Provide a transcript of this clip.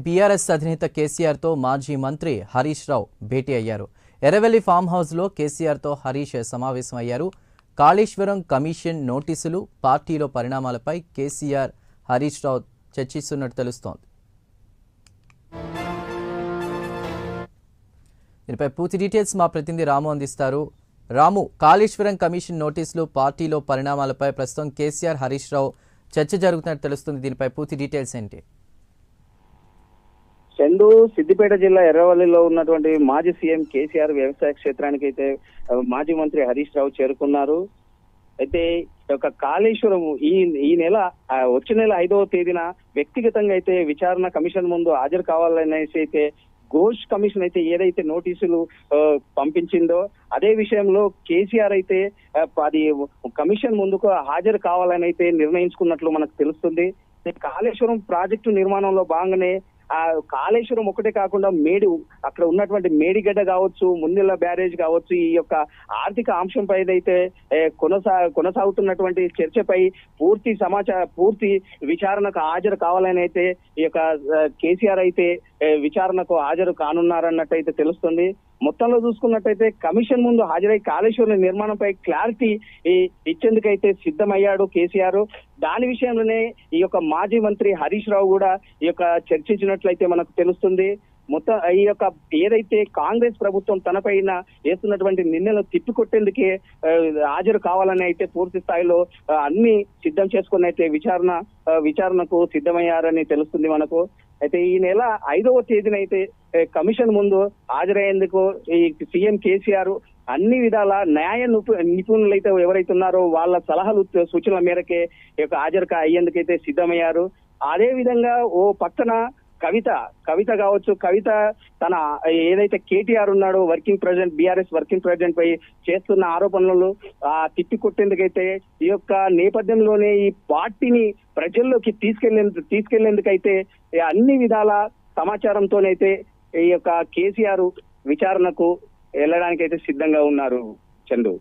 BRS అధినేత కేసీఆర్ తో మాజీ మంత్రి హరీష్ రావు భేటీ అయ్యారు. ఎర్రవెల్లి ఫామ్ హౌస్ లో కేసీఆర్ తో హరీష్ సమావేశం అయ్యారు. కాళేశ్వరం కమిషన్ నోటీసులు, పార్టీలో పరిణామాలపై కేసీఆర్ హరీష్ రావు చర్చిస్తున్నట్టు తెలుస్తోంది. దీనిపై పూర్తి డీటెయిల్స్ మా ప్రతినిధి రాము అందిస్తారు. రాము, కాళేశ్వరం కమిషన్ నోటీసులు, పార్టీలో పరిణామాలపై ప్రస్తుతం కేసీఆర్ హరీష్ రావు చర్చ జరుగుతున్నట్టు తెలుస్తుంది. దీనిపై పూర్తి డీటెయిల్స్ ఏంటి? చందు, సిద్దిపేట జిల్లా ఎర్రవల్లిలో ఉన్నటువంటి మాజీ సీఎం కేసీఆర్ వ్యవసాయ క్షేత్రానికి అయితే మాజీ మంత్రి హరీష్ రావు చేరుకున్నారు. అయితే ఒక కాళేశ్వరం ఈ నెల వచ్చే నెల 5వ తేదీన వ్యక్తిగతంగా అయితే విచారణ కమిషన్ ముందు హాజరు కావాలనేసి అయితే ఘోష్ కమిషన్ అయితే ఏదైతే నోటీసులు పంపించిందో అదే విషయంలో కేసీఆర్ అయితే అది కమిషన్ ముందుకు హాజరు కావాలని అయితే నిర్ణయించుకున్నట్లు మనకు తెలుస్తుంది. కాళేశ్వరం ప్రాజెక్టు నిర్మాణంలో భాగంగానే ఆ కాళేశ్వరం ఒకటే కాకుండా అక్కడ ఉన్నటువంటి మేడిగడ్డ కావచ్చు, ముందెల్ల బ్యారేజ్ కావచ్చు, ఈ యొక్క ఆర్థిక అంశంపై అయితే కొనసాగుతున్నటువంటి చర్చపై పూర్తి విచారణకు హాజరు కావాలని అయితే ఈ యొక్క కేసీఆర్ అయితే విచారణకు హాజరు కానున్నారన్నట్టు అయితే తెలుస్తుంది. మొత్తంలో చూసుకున్నట్టయితే కమిషన్ ముందు హాజరై కాళేశ్వరం నిర్మాణంపై క్లారిటీ ఇచ్చేందుకైతే సిద్ధమయ్యాడు కేసీఆర్. దాని విషయంలోనే ఈ యొక్క మాజీ మంత్రి హరీష్ రావు కూడా ఈ యొక్క చర్చించినట్లయితే మనకు తెలుస్తుంది. మొత్తం ఈ యొక్క ఏదైతే కాంగ్రెస్ ప్రభుత్వం తనపైన వేస్తున్నటువంటి నిందలు తిప్పికొట్టేందుకే హాజరు కావాలని అయితే పూర్తి స్థాయిలో అన్ని సిద్ధం చేసుకుని అయితే విచారణకు సిద్ధమయ్యారని తెలుస్తుంది మనకు. అయితే ఈ నెల 5వ తేదీన అయితే కమిషన్ ముందు హాజరయ్యేందుకు ఈ సీఎం కేసీఆర్ అన్ని విధాల న్యాయ నిపుణులైతే ఎవరైతే ఉన్నారో వాళ్ళ సలహాలు సూచనల మేరకే హాజరు అయ్యేందుకైతే సిద్ధమయ్యారు. అదే విధంగా ఓ పక్కన కవిత కావచ్చు, కవిత తన ఏదైతే కేటీఆర్ ఉన్నాడో బీఆర్ఎస్ వర్కింగ్ ప్రెసిడెంట్ పై చేస్తున్న ఆరోపణలు తిప్పికొట్టేందుకైతే ఈ యొక్క నేపథ్యంలోనే ఈ పార్టీని ప్రజల్లోకి తీసుకెళ్లేందుకైతే అన్ని విధాల సమాచారంతోనైతే ఈ యొక్క కేసీఆర్ విచారణకు వెళ్ళడానికైతే సిద్ధంగా ఉన్నారు. చందు.